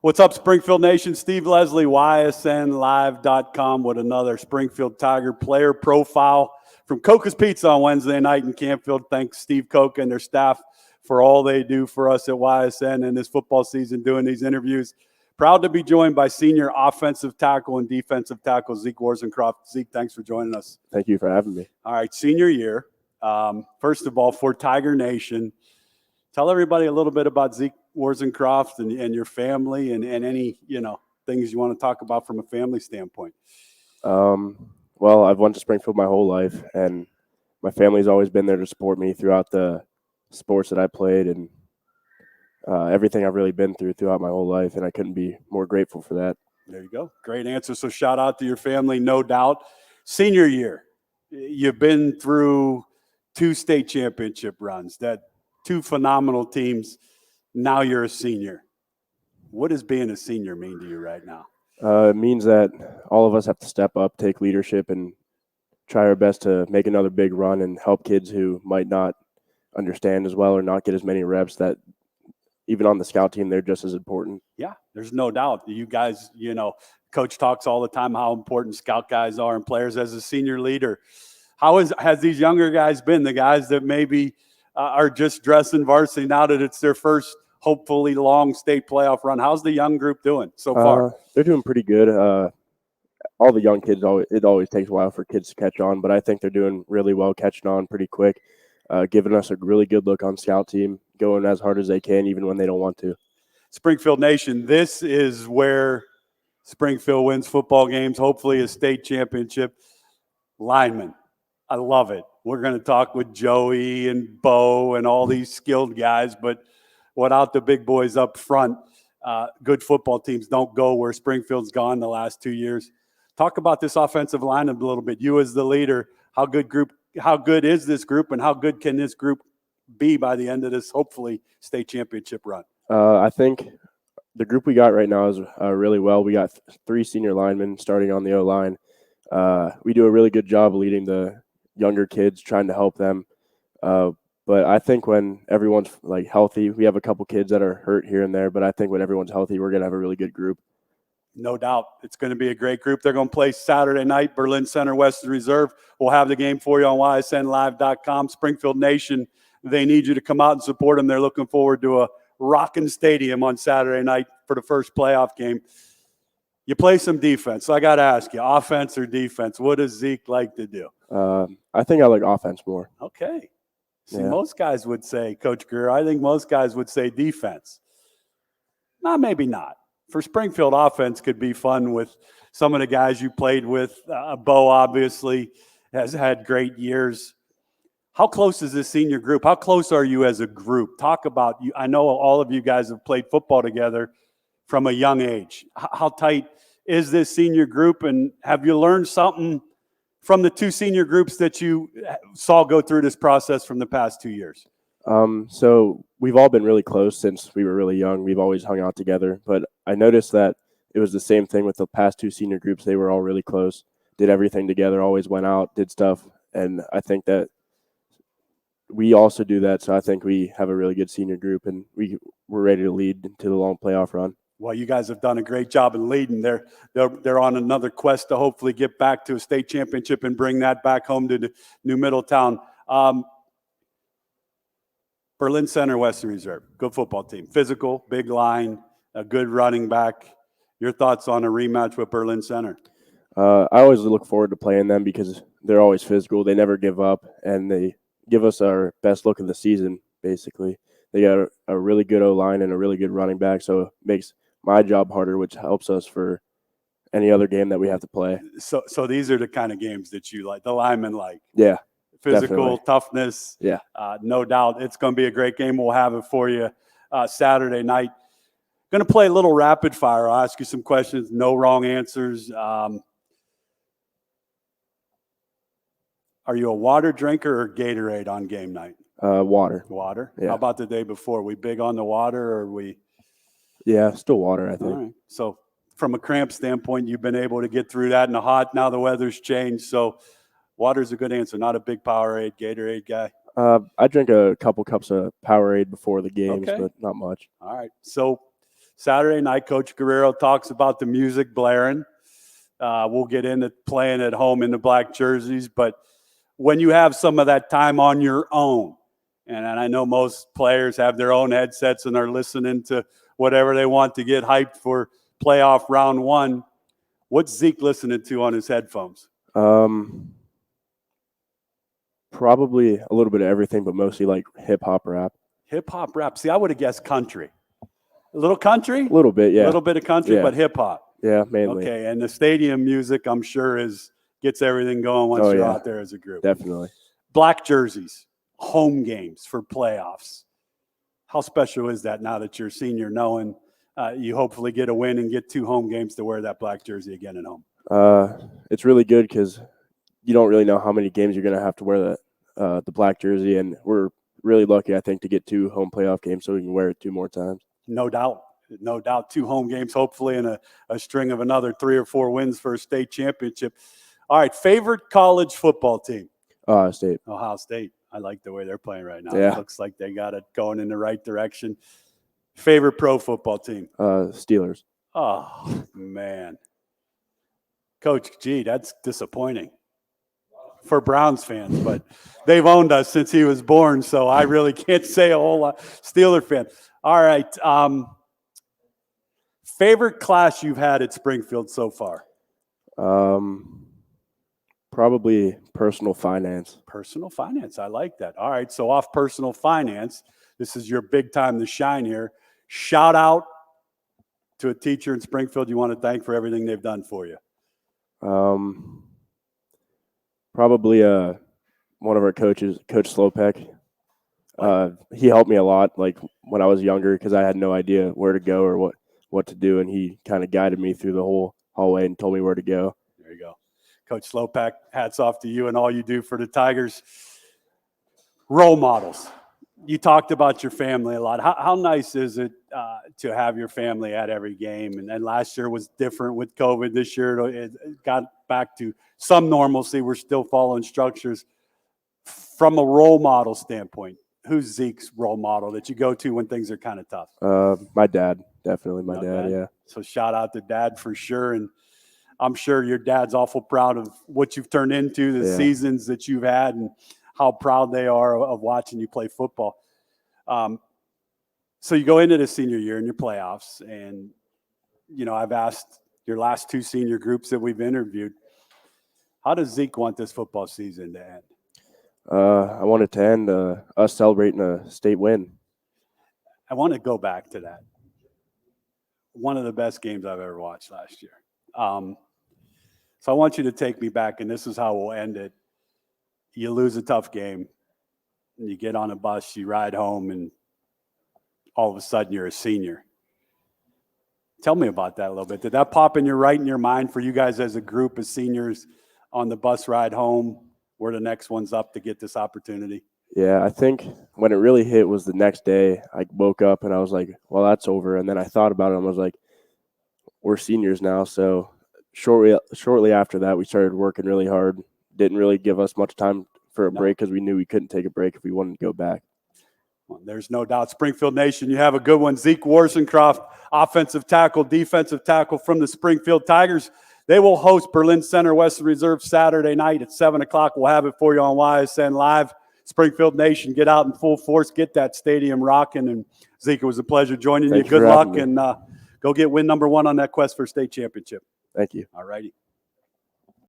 What's up, Springfield Nation? Steve Leslie, YSNLive.com with another Springfield Tiger player profile from Cocca's Pizza on Wednesday night in CANFIELD. Thanks, Steve Cocca and their staff for all they do for us at YSN in this football season doing these interviews. Proud to be joined by senior offensive tackle and defensive tackle Zeke Warsencroft. Zeke, thanks for joining us. Thank you for having me. All right, senior year. First of all, for Tiger Nation, tell everybody a little bit about Zeke Warzencroft and your family and any, things you want to talk about from a family standpoint. Well, I've went to Springfield my whole life, and my family's always been there to support me throughout the sports that I played and everything I've really been through throughout my whole life, and I couldn't be more grateful for that. There you go. Great answer. So shout out to your family, no doubt. Senior year, you've been through 2 state championship runs, that 2 phenomenal teams. Now you're a senior. What does being a senior mean to you right now? It means that all of us have to step up, take leadership, and try our best to make another big run and help kids who might not understand as well or not get as many reps. That even on the scout team, they're just as important. Yeah, there's no doubt. You guys, Coach talks all the time how important scout guys are and players as a senior leader. Has these younger guys been, the guys that maybe are just dressing varsity now that it's their first, hopefully, long state playoff run? How's the young group doing so far? They're doing pretty good. All the young kids, it always takes a while for kids to catch on, but I think they're doing really well, catching on pretty quick, giving us a really good look on scout team, going as hard as they can, even when they don't want to. Springfield Nation, this is where Springfield wins football games, hopefully a state championship. Lineman, I love it. We're going to talk with Joey and Bo and all these skilled guys, but without the big boys up front, good football teams don't go where Springfield's gone the last 2 years. Talk about this offensive line a little bit. You as the leader, how good is this group, and how good can this group be by the end of this, hopefully, state championship run? I think the group we got right now is really well. We got 3 senior linemen starting on the O-line. We do a really good job leading the younger kids, trying to help them. But I think when everyone's healthy, we have a couple kids that are hurt here and there, but I think when everyone's healthy, we're going to have a really good group. No doubt. It's going to be a great group. They're going to play Saturday night, Berlin Center, Western Reserve. We'll have the game for you on YSNLive.com. Springfield Nation, they need you to come out and support them. They're looking forward to a rocking stadium on Saturday night for the first playoff game. You play some defense. So I got to ask you, offense or defense, what does Zeke like to do? I think I like offense more. Okay. See, Yeah. Most guys would say, Coach Greer, I think most guys would say defense. No, maybe not. For Springfield, offense could be fun with some of the guys you played with. Bo, obviously, has had great years. How close is this senior group? How close are you as a group? Talk about you. I know all of you guys have played football together from a young age. How tight is this senior group, and have you learned something from the 2 senior groups that you saw go through this process from the past 2 years? So we've all been really close since we were really young. We've always hung out together, but I noticed that it was the same thing with the past 2 senior groups. They were all really close, did everything together, always went out, did stuff. And I think that we also do that. So I think we have a really good senior group, and we're ready to lead into the long playoff run. Well, you guys have done a great job in leading. They're on another quest to hopefully get back to a state championship and bring that back home to New Middletown. Berlin Center, Western Reserve, good football team. Physical, big line, a good running back. Your thoughts on a rematch with Berlin Center? I always look forward to playing them because they're always physical. They never give up, and they give us our best look of the season, basically. They got a really good O-line and a really good running back, so it makes my job harder, which helps us for any other game that we have to play. So these are the kind of games that you like, the linemen like. Yeah. Physical, definitely. toughness. Yeah. No doubt. It's going to be a great game. We'll have it for you Saturday night. Going to play a little rapid fire. I'll ask you some questions. No wrong answers. Are you a water drinker or Gatorade on game night? Water. Water? Yeah. How about the day before? We big on the water, or are we? Yeah, still water, I think. All right. So from a cramp standpoint, you've been able to get through that in the hot. Now the weather's changed, so water's a good answer. Not a big Powerade, Gatorade guy. I drink a couple cups of Powerade before the games, Okay. but not much. All right. So Saturday night, Coach Guerrero talks about the music blaring. We'll get into playing at home in the black jerseys, but when you have some of that time on your own, and I know most players have their own headsets and are listening to whatever they want to get hyped for playoff round one, what's Zeke listening to on his headphones? Probably a little bit of everything, but mostly like hip-hop rap. Hip-hop rap. See, I would have guessed country. A little country? A little bit, yeah. A little bit of country, Yeah. but hip-hop. Yeah, mainly. Okay, and the stadium music, I'm sure, gets everything going once you're out there as a group. Definitely. Black jerseys, home games for playoffs. How special is that now that you're a senior, knowing you hopefully get a win and get 2 home games to wear that black jersey again at home? It's really good because you don't really know how many games you're going to have to wear the black jersey, and we're really lucky, I think, to get 2 home playoff games so we can wear it 2 more times. No doubt. 2 home games, hopefully, and a string of another 3 or 4 wins for a state championship. All right, favorite college football team? Ohio State. Ohio State. I like the way they're playing right now. Yeah. It looks like they got it going in the right direction. Favorite pro football team? Steelers. Oh, man. Coach, gee, that's disappointing for Browns fans, but they've owned us since he was born, so I really can't say a whole lot. Steeler fan. All right. Favorite class you've had at Springfield so far? Probably personal finance. Personal finance. I like that. All right. So off personal finance, this is your big time to shine here. Shout out to a teacher in Springfield you want to thank for everything they've done for you. Probably one of our coaches, Coach Slopek. He helped me a lot, like when I was younger, because I had no idea where to go or what to do, and he kind of guided me through the whole hallway and told me where to go. There you go. Coach Slopek, hats off to you and all you do for the Tigers. Role models. You talked about your family a lot. How nice is it to have your family at every game? And then last year was different with COVID. This year it got back to some normalcy. We're still following structures. From a role model standpoint, who's Zeke's role model that you go to when things are kind of tough? My dad. Definitely my dad, yeah. So shout out to Dad for sure. And I'm sure your dad's awful proud of what you've turned into, the seasons that you've had, and how proud they are of watching you play football. So you go into the senior year in your playoffs, and, I've asked your last 2 senior groups that we've interviewed, how does Zeke want this football season to end? I want it to end us celebrating a state win. I want to go back to that. One of the best games I've ever watched last year. So I want you to take me back, and this is how we'll end it. You lose a tough game, and you get on a bus, you ride home, and all of a sudden you're a senior. Tell me about that a little bit. Did that pop in your mind for you guys as a group of seniors on the bus ride home, where the next one's up to get this opportunity? Yeah, I think when it really hit was the next day. I woke up and I was like, well, that's over. And then I thought about it and I was like, we're seniors now. So shortly after that, we started working really hard. Didn't really give us much time for a break because we knew we couldn't take a break if we wanted to go back. Well, there's no doubt. Springfield Nation, you have a good one. Zeek Worsencroft, offensive tackle, defensive tackle from the Springfield Tigers. They will host Berlin Center Western Reserve Saturday night at 7 o'clock. We'll have it for you on YSN Live. Springfield Nation, get out in full force, get that stadium rocking. And Zeke, it was a pleasure joining you. Good luck, and go get win number 1 on that quest for state championship. Thank you. All righty.